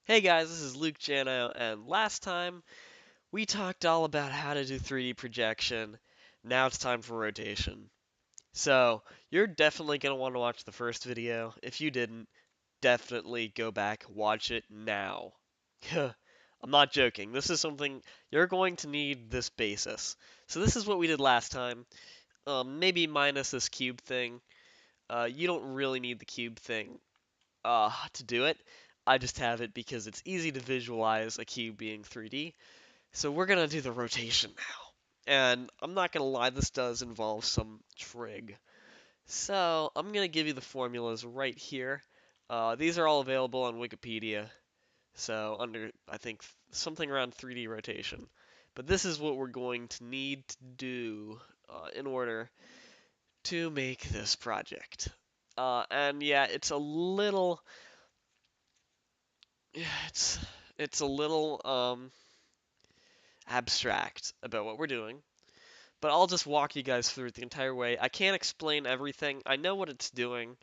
Hey guys, this is Luke Jano, and last time we talked all about how to do 3D projection. Now it's time for rotation. So, you're definitely going to want to watch the first video. If you didn't, definitely go back, watch it now. I'm not joking. This is something you're going to need this basis. So this is what we did last time. Maybe minus this cube thing. You don't really need the cube thing to do it. I just have it because it's easy to visualize a cube being 3D. So we're gonna do the rotation now. And I'm not gonna lie, this does involve some trig. So I'm gonna give you the formulas right here. These are all available on Wikipedia. So under, I think, something around 3D rotation. But this is what we're going to need to do in order to make this project. And yeah, it's it's a little abstract about what we're doing, but I'll just walk you guys through it the entire way. I can't explain everything. I know what it's doing.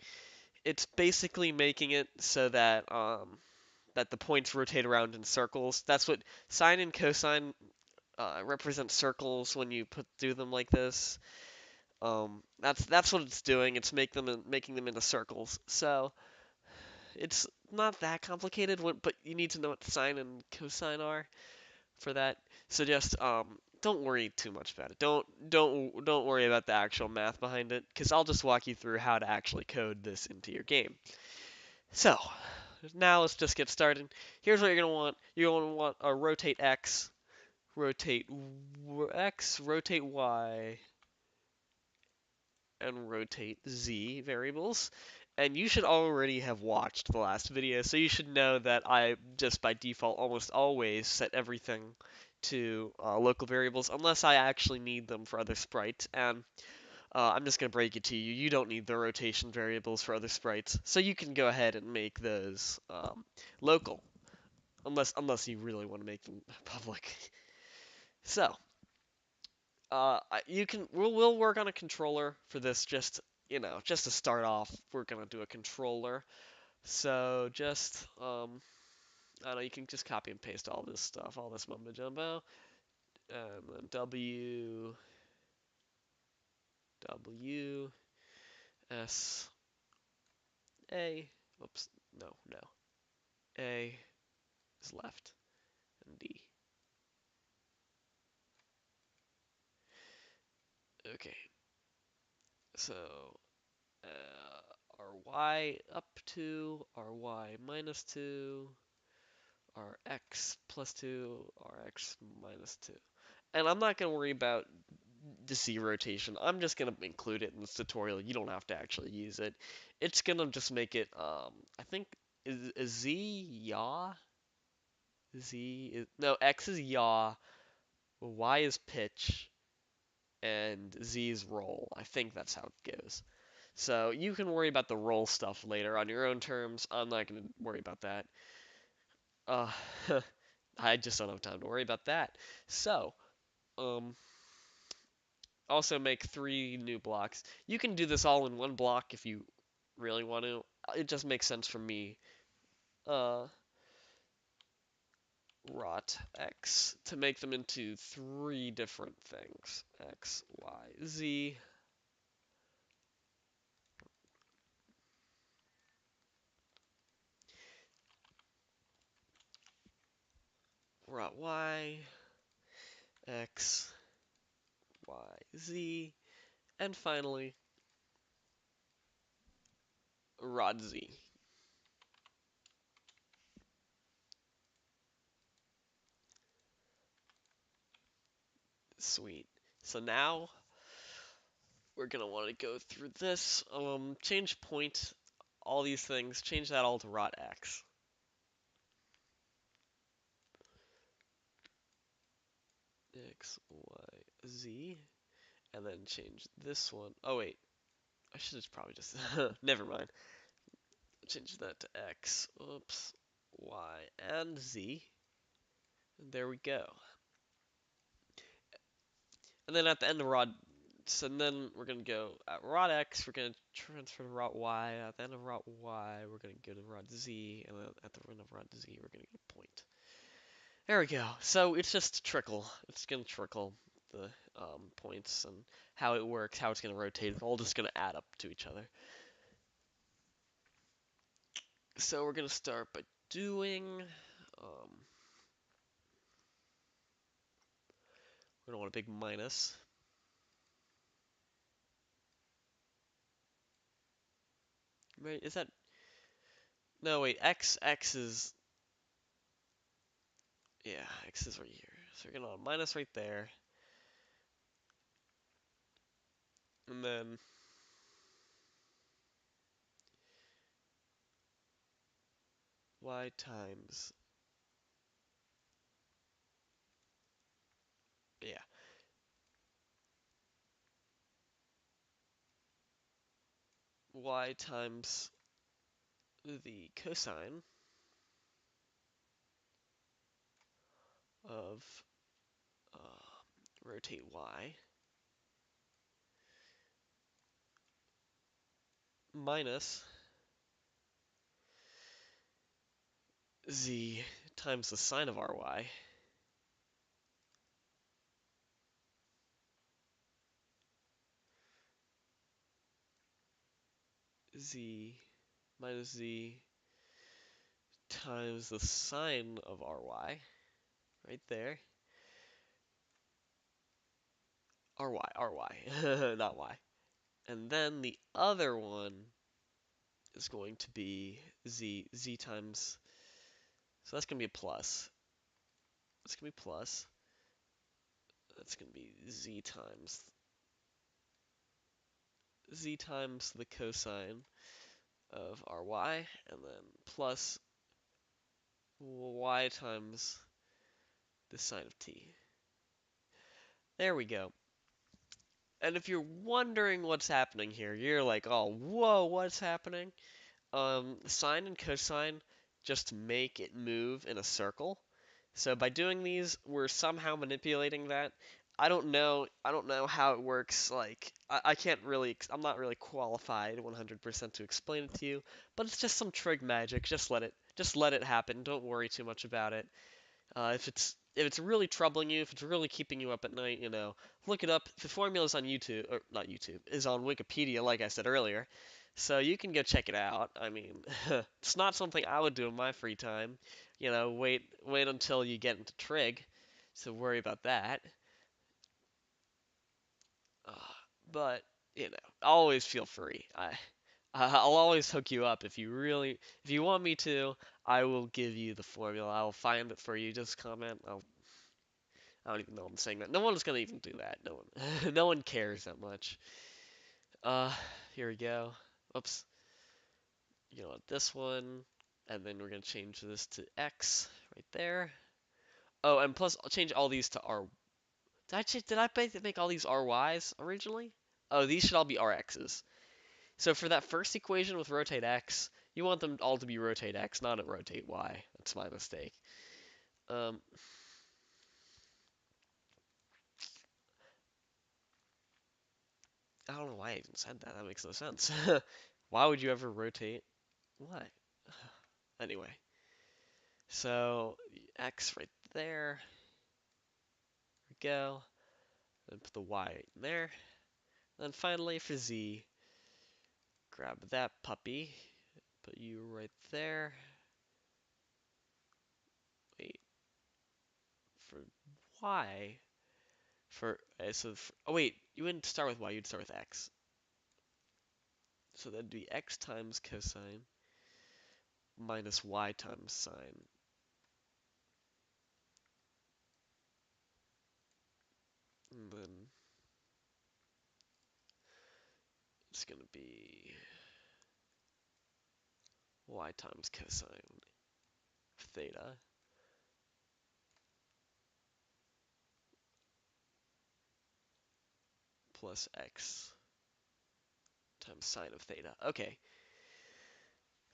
It's basically making it so that that the points rotate around in circles. That's what sine and cosine represent circles when you put do them like this. That's what it's doing. It's making them into circles. So it's not that complicated, but you need to know what sine and cosine are for that. So just don't worry too much about it. Don't worry about the actual math behind it, because I'll just walk you through how to actually code this into your game. So now let's just get started. Here's what you're gonna want. You're gonna want a rotate x, rotate x, rotate y, and rotate z variables. And you should already have watched the last video, so you should know that I just by default almost always set everything to local variables unless I actually need them for other sprites. And I'm just going to break it to you, you don't need the rotation variables for other sprites, so you can go ahead and make those local, unless you really want to make them public. So we'll work on a controller for this. Just just to start off, we're gonna do a controller. So just I don't know, you can just copy and paste all this stuff, all this mumbo jumbo, and then W S A. Oops, no. A is left and D. Okay, so RY up 2, RY minus 2, Rx plus 2, Rx minus 2. And I'm not going to worry about the Z rotation. I'm just going to include it in this tutorial. You don't have to actually use it. It's going to just make it, I think, is Z yaw? No, X is yaw, Y is pitch, and Z is roll. I think that's how it goes. So you can worry about the roll stuff later on your own terms. I'm not going to worry about that. Uh, I just don't have time to worry about that. So, um, also make 3 new blocks. You can do this all in one block if you really want to. It just makes sense for me. Uh, rot x to make them into 3 different things. X, Y, Z. Rot Y, X, Y, Z. And finally, rot Z. Sweet. So now we're gonna want to go through this. Change point, all these things. Change that all to rot X. X, Y, Z. And then change this one. Oh wait, I should have probably just. Never mind. Change that to X. Oops. Y and Z. And there we go. And then at the end of rod points, and then we're gonna go at rod x, we're gonna transfer to rod y. At the end of rod y, we're gonna go to rod z, and then at the end of rod z, we're gonna get a point. There we go. So it's just trickle. It's gonna trickle the points and how it works, how it's gonna rotate. It's all just gonna add up to each other. So we're gonna start by doing. We're gonna want a big minus. Right? Is that? No, wait. X is. Yeah, X is right here. So we're gonna want a minus right there, and then y times. Yeah, y times the cosine of rotate y minus z times the sine of ry z minus z times the sine of ry right there. ry, not y. And then the other one is going to be z times. So that's going to be a plus. That's going to be plus. That's going to be z times the cosine of ry, and then plus y times the sine of t. There we go. And if you're wondering what's happening here, you're like, oh, whoa, what's happening? Sine and cosine just make it move in a circle. So by doing these, we're somehow manipulating that. I don't know how it works. Like, I can't really, I'm not really qualified 100% to explain it to you. But it's just some trig magic. Just let it happen. Don't worry too much about it. If it's really troubling you, if it's really keeping you up at night, look it up. The formula's on YouTube, or not YouTube, is on Wikipedia, like I said earlier. So you can go check it out. I mean, it's not something I would do in my free time. Wait until you get into trig, so worry about that. Uh, but always feel free. I'll always hook you up if you want me to. I will give you the formula. I'll find it for you. Just comment. I don't even know I'm saying that. No one's gonna even do that. No one, no one cares that much. Uh, Here we go. Oops. This one, and then we're gonna change this to X right there. Oh, and plus I'll change all these to R. Did I make all these RYs originally? Oh, these should all be RXs. So for that first equation with rotate X, you want them all to be rotate X, not at rotate Y. That's my mistake. Um, I don't know why I even said that. That makes no sense. Why would you ever rotate what? Anyway, so X right there. There we go. Then put the Y in there. Then finally for Z, grab that puppy. Put you right there. Wait, for Y. Oh wait, you wouldn't start with Y, you'd start with X. So that'd be X times cosine minus Y times sine. And then it's gonna be Y times cosine of theta plus X times sine of theta. Okay.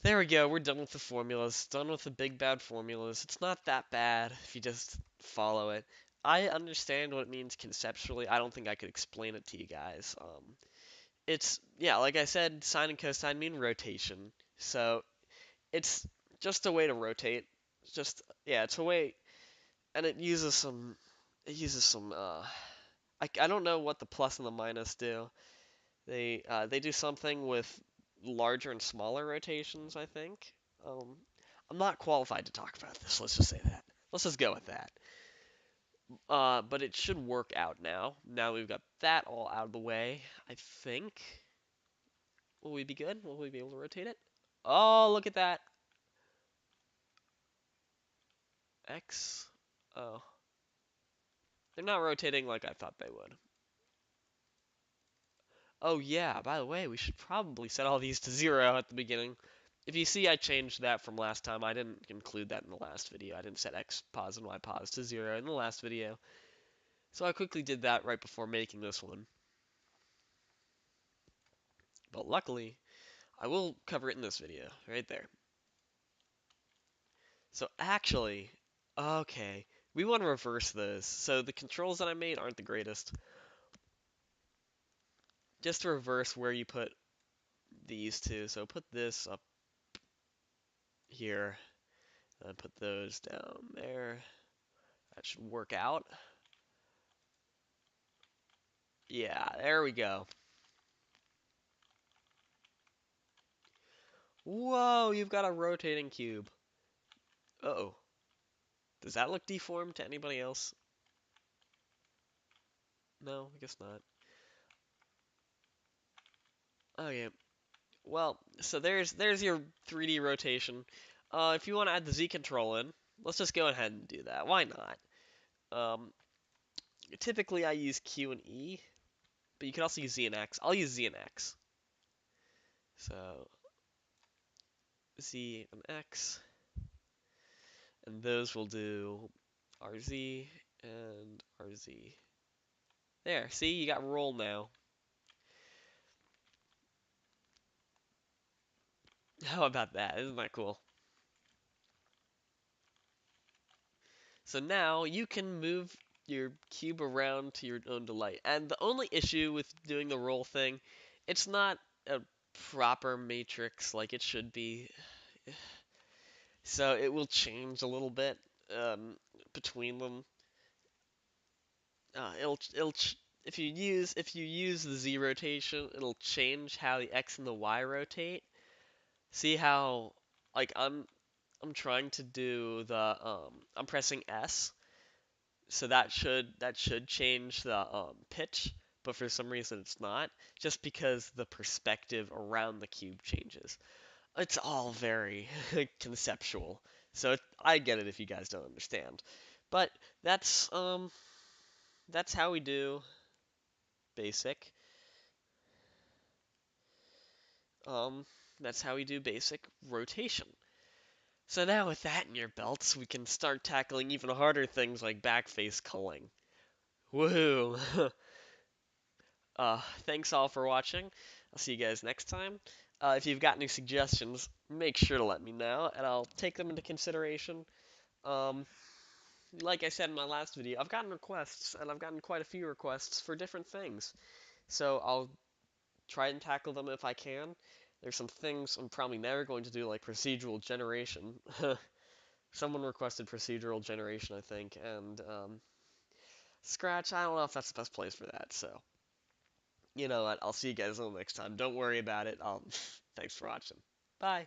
There we go. We're done with the formulas. Done with the big bad formulas. It's not that bad if you just follow it. I understand what it means conceptually. I don't think I could explain it to you guys. It's yeah, like I said, sine and cosine mean rotation. So it's just a way to rotate. It's just yeah, it's a way, and it uses some. I don't know what the plus and the minus do. They do something with larger and smaller rotations, I think. Um, I'm not qualified to talk about this. Let's just say that. Let's just go with that. But it should work out now. Now we've got that all out of the way. I think. Will we be good? Will we be able to rotate it? Oh, look at that. X. Oh, they're not rotating like I thought they would. Oh yeah, by the way, we should probably set all these to 0 at the beginning. If you see I changed that from last time, I didn't include that in the last video. I didn't set X pause and Y pause to 0 in the last video. So I quickly did that right before making this one. But luckily, I will cover it in this video, right there. So actually, okay, we want to reverse those. So the controls that I made aren't the greatest. Just to reverse where you put these two. So put this up here, and put those down there. That should work out. Yeah, there we go. Whoa, you've got a rotating cube. Uh-oh. Does that look deformed to anybody else? No, I guess not. Okay. Well, so there's your 3D rotation. If you want to add the Z control in, let's just go ahead and do that. Why not? Um, Typically I use Q and E, but you can also use Z and X. I'll use Z and X. So Z and X, and those will do RZ and RZ. There, see, you got roll now. How about that? Isn't that cool? So now you can move your cube around to your own delight. And the only issue with doing the roll thing, it's not a proper matrix like it should be. So it will change a little bit um, between them. If you use the Z rotation, it'll change how the X and the Y rotate. See how like I'm trying to do the I'm pressing S, so that should change the pitch, but for some reason it's not, just because the perspective around the cube changes. It's all very conceptual, so I get it if you guys don't understand, but that's um that's how we do basic um that's how we do basic rotation. So now with that in your belts, we can start tackling even harder things like backface culling. Woohoo! Thanks all for watching. I'll see you guys next time. If you've got any suggestions, make sure to let me know, and I'll take them into consideration. Um, like I said in my last video, I've gotten requests, and I've gotten quite a few requests for different things. So I'll try and tackle them if I can. There's some things I'm probably never going to do, like procedural generation. Someone requested procedural generation, I think, and Scratch, I don't know if that's the best place for that, so you know what? I'll see you guys all next time. Don't worry about it. Thanks for watching. Bye.